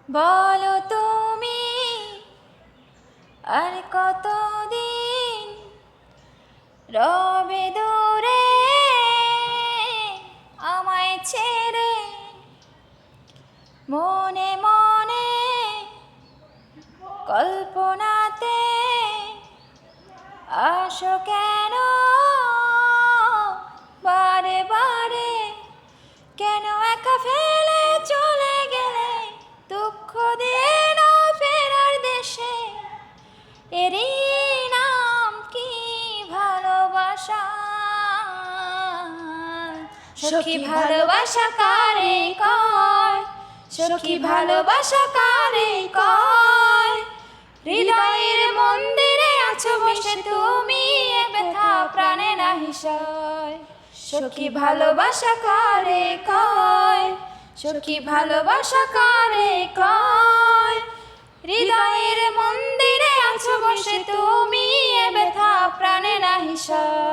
বলো তুমি আর কতদিন রবে দূরে আমায় ছেড়ে, মনে মনে কল্পনাতে আসো কেন বারে বারে, কেন একা ফেলে চলে গেলে দুঃখ দিয়ে না ফেরার দেশে। এরই নাম কি ভালোবাসা? সখী ভালোবাসা কারে কয়, সখী ভালোবাসা কারে কয়? হৃদয়ের মন্দিরে আছো বসে তুমি, এ ব্যথা প্রাণে নাহি সয়। সখী ভালোবাসা কারে কয়, সখী ভালোবাসা কারে কয়? হৃদয়ের মন্দিরে আছো বসে তুমি, এ ব্যথা প্রাণে নাহি সয়।